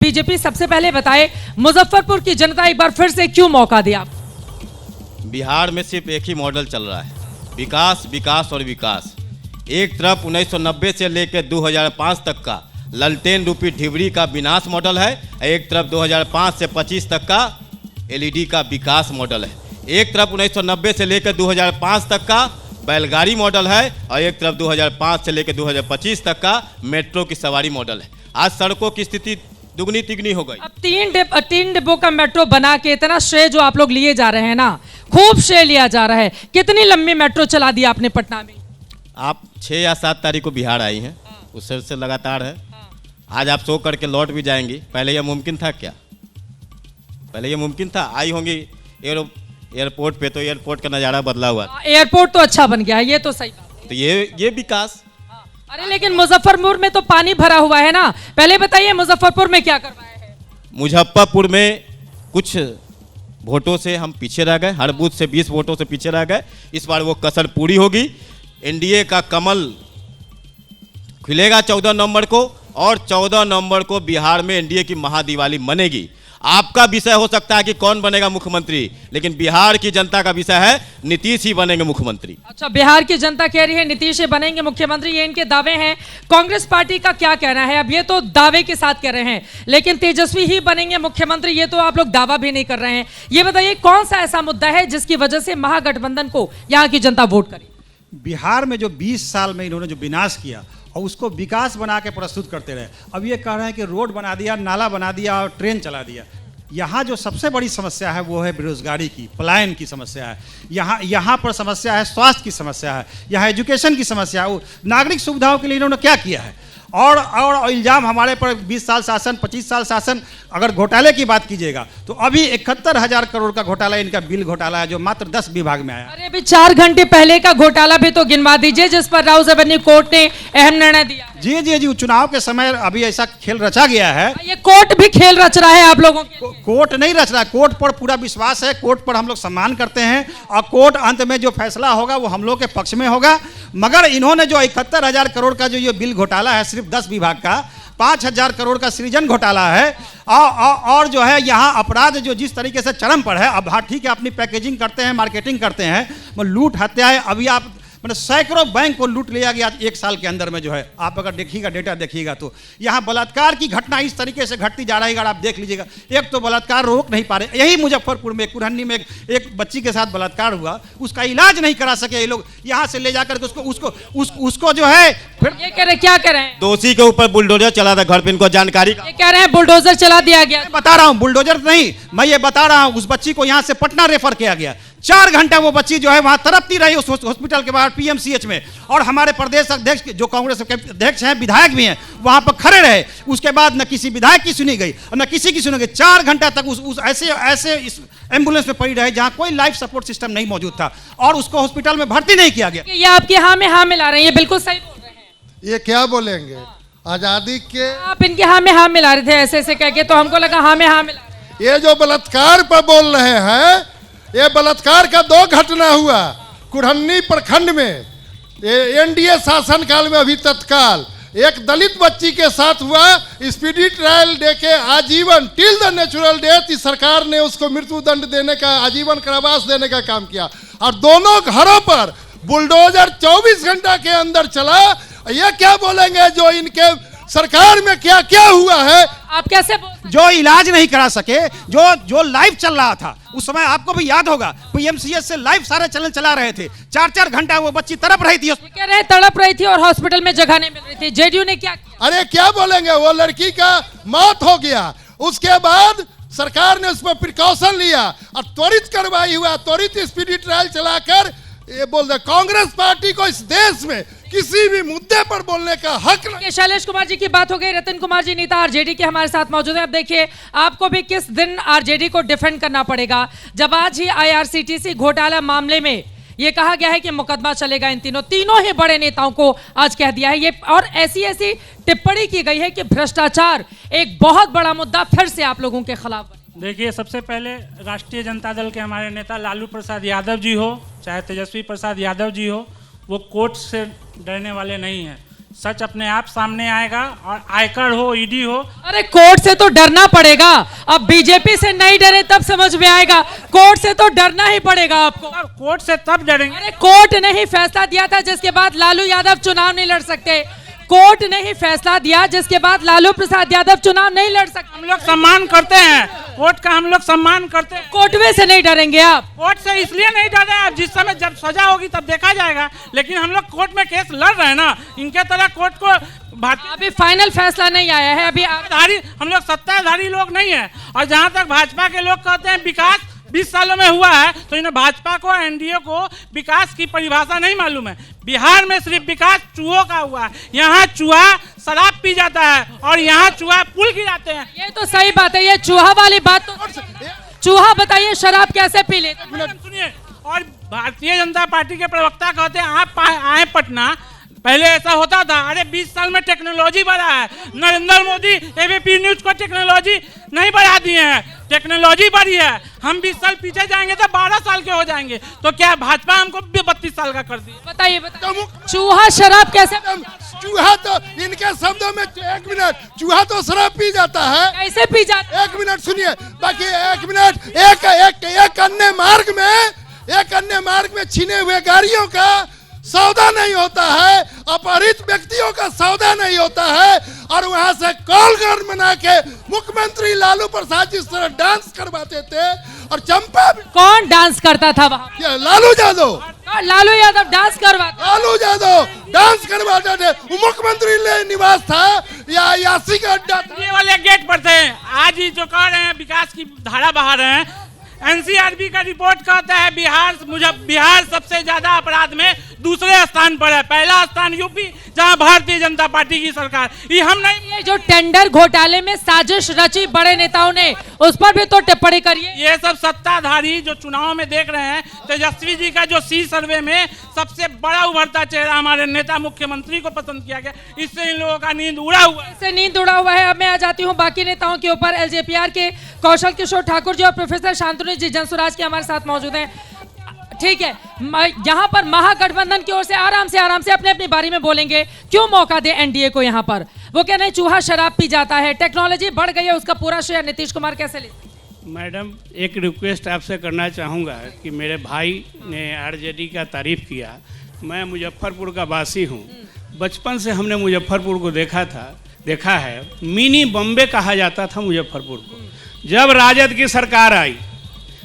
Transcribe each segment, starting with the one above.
BJP. सबसे पहले बताए मुजफ्फरपुर की जनता एक बार फिर से क्यों मौका दिया? बिहार में सिर्फ एक ही मॉडल चल रहा है, विकास विकास और विकास। एक तरफ 1990 से लेकर 2005 तक का ललटेन रूपी ढिबरी का विनाश मॉडल है, एक तरफ 2005 से 25 तक का एलईडी का विकास मॉडल है। एक तरफ 1990 से लेकर 2005 तक का बैलगाड़ी मॉडल है और एक तरफ 2005 से लेकर 2025 तक का मेट्रो की सवारी मॉडल है। आज सड़कों की स्थिति दुगनी तिगनी हो गई। अब तीन डिब्बों का मेट्रो बना के इतना श्रेय जो आप लोग लिए जा रहे हैं ना, खूब श्रेय लिया जा रहा है। कितनी लंबी मेट्रो चला दी आपने पटना में? आप 6 या 7 तारीख को बिहार आई हैं, उससे से लगातार है। आज आप सो करके लौट भी जाएंगी। पहले यह मुमकिन था क्या? पहले यह मुमकिन था? आई होंगी एयरपोर्ट पे तो एयरपोर्ट का नज़ारा बदला हुआ। एयरपोर्ट तो अच्छा बन गया है, ये तो सही बात है। तो ये विकास। अरे लेकिन मुजफ्फरपुर में तो पानी भरा हुआ है ना, पहले बताइए मुजफ्फरपुर में क्या करवाया है? मुजफ्फरपुर में कुछ वोटों से हम पीछे रह गए, हर बूथ से 20 वोटों से पीछे रह गए। इस बार वो कसर पूरी होगी। एनडीए का कमल खिलेगा 14 नवंबर को और 14 नवंबर को बिहार में एनडीए की महादिवाली मनेगी। आपका विषय हो सकता है कि कौन बनेगा मुख्यमंत्री, लेकिन बिहार की जनता का विषय है नीतीश ही बनेंगे मुख्यमंत्री। अच्छा, बिहार की जनता कह रही है नीतीश ही बनेंगे मुख्यमंत्री, ये इनके दावे हैं। कांग्रेस पार्टी का क्या कहना है? अब ये तो दावे के साथ कह रहे हैं, लेकिन तेजस्वी ही बनेंगे मुख्यमंत्री, ये तो आप लोग दावा भी नहीं कर रहे हैं। ये बताइए कौन सा ऐसा मुद्दा है जिसकी वजह से महागठबंधन को यहाँ की जनता वोट करे? बिहार में जो 20 साल में इन्होंने जो विनाश किया और उसको विकास बना के प्रस्तुत करते रहे, अब ये कह रहे हैं कि रोड बना दिया, नाला बना दिया और ट्रेन चला दिया। यहाँ जो सबसे बड़ी समस्या है वो है बेरोजगारी की, पलायन की समस्या है। यहाँ पर समस्या है स्वास्थ्य की समस्या है, यहाँ एजुकेशन की समस्या है। नागरिक सुविधाओं के लिए इन्होंने क्या किया है? और इल्ज़ाम हमारे पर 20 साल शासन, 25 साल शासन। अगर घोटाले की बात कीजिएगा तो अभी 71,000 करोड़ का घोटाला, इनका बिल घोटाला है जो मात्र 10 विभाग में आया। अरे अभी 4 घंटे पहले का घोटाला भी तो गिनवा दीजिए जिस पर राउज़ कोर्ट ने अहम निर्णय दिया। जी, चुनाव के समय अभी ऐसा खेल रचा गया है। ये कोर्ट भी खेल रच रहा है आप लोगों के। कोर्ट नहीं रच रहा, कोर्ट पर पूरा विश्वास है, कोर्ट पर हम लोग सम्मान करते हैं और कोर्ट अंत में जो फैसला होगा वो हम लोग के पक्ष में होगा। मगर इन्होंने जो 71,000 करोड़ का जो ये बिल घोटाला है, सिर्फ 10 विभाग का, 5,000 करोड़ का सृजन घोटाला है और जो है यहाँ अपराध जो जिस तरीके से चरम पर है। अब हाँ ठीक है, अपनी पैकेजिंग करते हैं, मार्केटिंग करते हैं, लूट हत्याएं। अभी आप मतलब सैकड़ों बैंक को लूट लिया गया 1 साल के अंदर में जो है। आप अगर देखिएगा, डेटा देखिएगा तो यहाँ बलात्कार की घटना इस तरीके से घटती जा रही है। अगर आप देख लीजिएगा, एक तो बलात्कार रोक नहीं पा रहे। यही मुजफ्फरपुर में कुरहन्नी में एक बच्ची के साथ बलात्कार हुआ, उसका इलाज नहीं करा सके ये लोग। यहाँ से ले जाकर उसको जो है फिर ये कह रहे, क्या कह रहे हैं? दोषी के ऊपर बुलडोजर चला था घर पे, इनको जानकारी। ये कह रहे हैं बुलडोजर चला दिया गया। बता रहा हूँ, बुलडोजर नहीं, मैं ये बता रहा हूँ, उस बच्ची को यहाँ से पटना रेफर किया गया। 4 घंटा वो बच्ची जो है वहां तड़पती रही उस हॉस्पिटल के बाहर पीएमसीएच में। और हमारे प्रदेश अध्यक्ष जो कांग्रेस के अध्यक्ष हैं, विधायक भी हैं, वहां पर खड़े रहे। उसके बाद न किसी विधायक की सुनी गई और न किसी की सुनी गई। 4 घंटा तक उस ऐसे इस एम्बुलेंस में पड़ी रही जहां कोई लाइफ सपोर्ट सिस्टम नहीं मौजूद था और उसको हॉस्पिटल में भर्ती नहीं किया गया। ये आपके हाँ में हाँ मिला रहे हैं, ये बिल्कुल सही बोल रहे हैं। ये क्या बोलेंगे? आजादी के आप इनके हाँ में हाँ मिला रहे थे ऐसे कह के, तो हमको लगा हाँ में हाँ मिला रहे हैं। ये जो बलात्कार पर बोल रहे हैं, ये बलात्कार का 2 घटना हुआ कुरहन्नी प्रखंड में। एनडीए शासन काल में अभी तत्काल एक दलित बच्ची के साथ हुआ, स्पीडी ट्रायल दे के आजीवन टिल द नेचुरल डेथ इस सरकार ने उसको मृत्यु दंड देने का, आजीवन कारावास देने का काम किया। और दोनों घरों पर बुलडोजर 24 घंटा के अंदर चला। ये क्या बोलेंगे जो इनके सरकार में क्या क्या हुआ है? आप कैसे जो इलाज नहीं करा सके, जो लाइव चल रहा था उस समय, आपको भी याद होगा, पीएमसीएच से लाइव सारे चैनल चला रहे थे। 4-4 घंटा वो बच्ची तड़प रही थी। कह रहे हैं तड़प रही थी और हॉस्पिटल में जगह नहीं मिल रही थी। जेडीयू ने क्या किया? अरे क्या बोलेंगे, वो लड़की का मौत हो गया, उसके बाद सरकार ने उस पर प्रिकॉशन लिया और त्वरित कार्रवाई हुआ, त्वरित स्पीडी ट्रायल चलाकर ये बोल रहे कांग्रेस पार्टी को इस देश में किसी भी मुद्दे पर बोलने का हक नहीं। शैलेश कुमार जी की बात हो गई। रतन कुमार जी नेता आरजेडी के हमारे साथ मौजूद है। अब देखिए, आपको भी किस दिन आरजेडी को डिफेंड करना पड़ेगा जब आज ही आईआरसीटीसी घोटाला मामले में ये कहा गया है कि मुकदमा चलेगा इन तीनों ही बड़े नेताओं को आज कह दिया है ये, और ऐसी टिप्पणी की गई है कि भ्रष्टाचार एक बहुत बड़ा मुद्दा फिर से आप लोगों के खिलाफ। देखिए, सबसे पहले राष्ट्रीय जनता दल के हमारे नेता लालू प्रसाद यादव जी हो चाहे तेजस्वी प्रसाद यादव जी हो, वो कोर्ट से डरने वाले नहीं हैं। सच अपने आप सामने आएगा और आयकर हो, ईडी हो, अरे कोर्ट से तो डरना पड़ेगा। अब बीजेपी से नहीं डरे तब समझ में आएगा, कोर्ट से तो डरना ही पड़ेगा आपको। तब कोर्ट से तब डरेंगे। अरे कोर्ट ने ही फैसला दिया था जिसके बाद लालू यादव चुनाव नहीं लड़ सकते। कोर्ट ने ही फैसला दिया जिसके बाद लालू प्रसाद यादव चुनाव नहीं लड़ सकते। हम लोग सम्मान करते हैं कोर्ट का, हम लोग सम्मान करते हैं। कोर्टवे से नहीं डरेंगे आप? कोर्ट से इसलिए नहीं डर रहे हैं, जिस समय जब सजा होगी तब देखा जाएगा। लेकिन हम लोग कोर्ट में केस लड़ रहे हैं ना, इनके तरह कोर्ट को अभी फाइनल फैसला नहीं आया है। अभी हम लोग सत्ताधारी लोग नहीं है। और जहां तक भाजपा के लोग कहते हैं विकास 20 सालों में हुआ है, तो इन्हें भाजपा को, एनडीए को विकास की परिभाषा नहीं मालूम है। बिहार में सिर्फ विकास चूहों का हुआ है। यहाँ चूहा शराब पी जाता है और यहाँ चूहा पुल गिराते हैं। ये तो सही बात है, ये चूहा वाली बात तो चूहा बताइए शराब कैसे पी ले? सुनिए, और भारतीय जनता पार्टी के प्रवक्ता कहते हैं आप आए पटना, पहले ऐसा होता था। अरे 20 साल में टेक्नोलॉजी बढ़ा है। नरेंद्र मोदी एबीपी न्यूज को टेक्नोलॉजी नहीं बढ़ा दिए हैं, टेक्नोलॉजी बढ़ी है। हम 20 साल पीछे जाएंगे तो 12 साल के हो जाएंगे। तो क्या भाजपा हमको 32 साल का कर दी? बताइए चूहा शराब कैसे? चूहा तो इनके शब्दों में, एक मिनट, चूहा तो शराब पी जाता है। कैसे पी जाता? एक मिनट सुनिए, बाकी एक मिनट, एक अन्य मार्ग में छीने हुए गाड़ियों का सौदा नहीं होता है, अपहरित व्यक्तियों का सौदा नहीं होता है। और वहां से कॉलगन बना के मुख्यमंत्री लालू प्रसाद जिस तरह डांस करवाते थे, और चंपा कौन डांस करता था वहाँ? लालू यादव। लालू यादव डांस करवाता? लालू यादव डांस करवाते थे। मुख्यमंत्री निवास था या यासी का अड्डा था? ये वाले गेट पर थे। आज ही जो कह रहे हैं विकास की धारा बहा रहे हैं, एनसीआरबी का रिपोर्ट कहता है बिहार सबसे ज्यादा अपराध में दूसरे स्थान पर है। पहला स्थान यूपी, जहां भारतीय जनता पार्टी की सरकार। ये हम नहीं, ये जो टेंडर घोटाले में साजिश रची बड़े नेताओं ने, उस पर भी तो टिप्पणी करिए। ये सब सत्ताधारी जो चुनाव में देख रहे हैं, तेजस्वी जी का जो सी सर्वे में सबसे बड़ा उभरता चेहरा हमारे नेता मुख्यमंत्री को पसंद किया गया, इससे इन लोगों का नींद उड़ा हुआ है। इससे नींद उड़ा हुआ है। अब मैं आ जाती हूँ बाकी नेताओं के ऊपर। एलजेपीआर के कौशल किशोर ठाकुर जी और प्रोफेसर शांतनु जी जनसुराज के हमारे साथ मौजूद हैं। ठीक है, यहाँ पर महागठबंधन की ओर से आराम से अपने अपनी बारी में बोलेंगे। क्यों मौका दे एनडीए को? यहाँ पर वो कह रहे हैं चूहा शराब पी जाता है, टेक्नोलॉजी बढ़ गई है, उसका पूरा श्रेय नीतीश कुमार कैसे ले? मैडम, एक रिक्वेस्ट आपसे करना चाहूँगा कि मेरे भाई ने आरजेडी का तारीफ किया। मैं मुजफ्फरपुर का वासी हूँ। बचपन से हमने मुजफ्फरपुर को देखा है। मिनी बम्बे कहा जाता था मुजफ्फरपुर को। जब राजद की सरकार आई,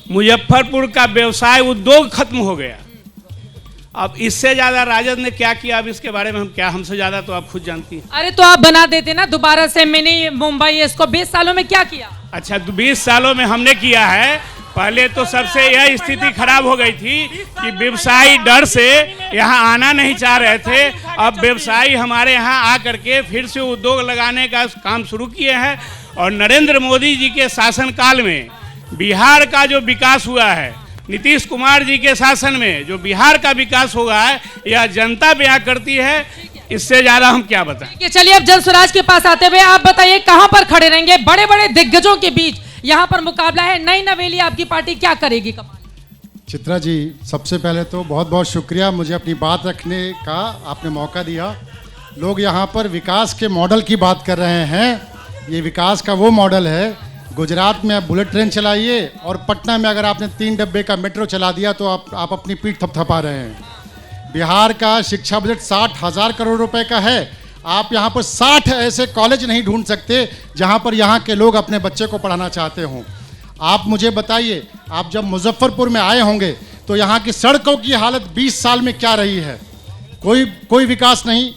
मुजफ्फरपुर का व्यवसाय उद्योग खत्म हो गया। अब इससे ज्यादा राजद ने क्या किया, अब इसके बारे में हमसे ज्यादा तो आप खुद जानती हैं। अरे तो आप बना देते ना दोबारा से मिनी मुंबई। इसको 20 सालों में क्या किया? अच्छा, 20 सालों में हमने किया है। पहले तो सबसे यह स्थिति खराब हो गई थी कि व्यवसायी डर से यहाँ आना नहीं चाह रहे थे। अब व्यवसायी हमारे यहाँ आकर के फिर से उद्योग लगाने का काम शुरू किए हैं। और नरेंद्र मोदी जी के शासनकाल में बिहार का जो विकास हुआ है, नीतीश कुमार जी के शासन में जो बिहार का विकास हुआ है, यह जनता बयां करती है। इससे ज्यादा हम क्या बताएं। चलिए अब जनसुराज के पास आते हुए आप बताइए कहां पर खड़े रहेंगे? बड़े बड़े दिग्गजों के बीच यहां पर मुकाबला है, नई नवेली आपकी पार्टी क्या करेगी? कमाल। चित्रा जी, सबसे पहले तो बहुत बहुत शुक्रिया मुझे अपनी बात रखने का, आपने मौका दिया। लोग यहाँ पर विकास के मॉडल की बात कर रहे हैं। ये विकास का वो मॉडल है, गुजरात में आप बुलेट ट्रेन चलाइए और पटना में अगर आपने 3 डब्बे का मेट्रो चला दिया तो आप अपनी पीठ थपथपा रहे हैं। बिहार का शिक्षा बजट 60,000 करोड़ रुपए का है। आप यहाँ पर 60 ऐसे कॉलेज नहीं ढूंढ सकते जहाँ पर यहाँ के लोग अपने बच्चे को पढ़ाना चाहते हों। आप मुझे बताइए, आप जब मुजफ्फरपुर में आए होंगे तो यहाँ की सड़कों की हालत 20 साल में क्या रही है? कोई विकास नहीं।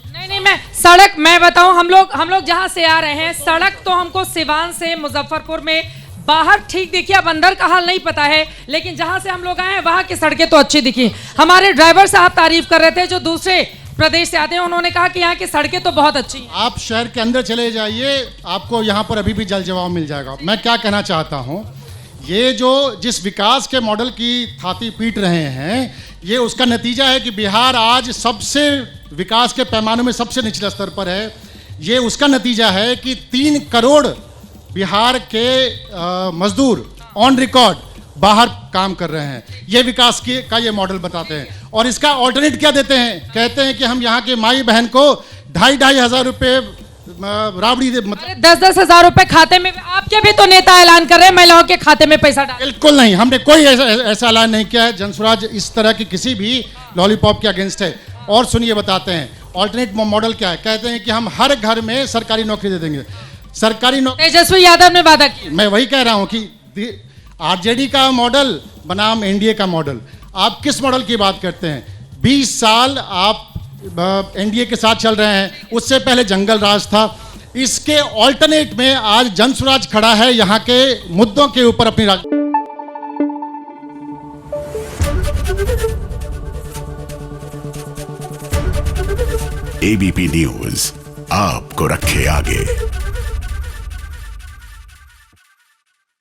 मैं बताऊं, हम लोग जहां से आ रहे हैं, सड़क तो हमको सिवान से मुजफ्फरपुर में बाहर ठीक दिखी, अब अंदर का हाल नहीं पता है, लेकिन जहां से हम लोग आए हैं वहां की सड़कें तो अच्छी दिखी। हमारे ड्राइवर साहब तारीफ कर रहे थे जो दूसरे प्रदेश से आते हैं, उन्होंने कहा कि यहाँ की सड़कें तो बहुत अच्छी हैं। आप शहर के अंदर चले जाइए, आपको यहाँ पर अभी भी जल जवाब मिल जाएगा। मैं क्या कहना चाहता हूँ, ये जिस विकास के मॉडल की थाती पीट रहे हैं, ये उसका नतीजा है कि बिहार आज सबसे विकास के पैमाने में सबसे निचले स्तर पर है। ये उसका नतीजा है कि 3 करोड़ बिहार के मजदूर ऑन रिकॉर्ड बाहर काम कर रहे हैं। ये विकास का ये मॉडल बताते हैं। और इसका ऑल्टरनेट क्या देते हैं? कहते हैं कि हम यहाँ के माई बहन को 2,500 हजार रुपये राबड़ी दे मतलब अरे 10-10 हजार रुपए खाते में, आपके भी तो नेता ऐलान कर रहे हैं महिलाओं के खाते में पैसा डाल। बिल्कुल नहीं, हमने कोई ऐसा ऐलान नहीं किया है। जनसुराज इस तरह की किसी भी लॉलीपॉप के अगेंस्ट है। और सुनिए, बताते हैं ऑल्टरनेट मॉडल क्या है। कहते हैं कि हम हर घर में सरकारी नौकरी दे देंगे। सरकारी नौकरी, तेजस्वी यादव ने वादा किया। मैं वही कह रहा हूं कि आरजेडी का मॉडल बनाम एनडीए का मॉडल। आप किस मॉडल की बात करते हैं? 20 साल आप एनडीए के साथ चल रहे हैं, उससे पहले जंगल राज था। इसके ऑल्टरनेट में आज जनसुराज खड़ा है यहाँ के मुद्दों के ऊपर अपनी एबीपी न्यूज आपको रखे आगे।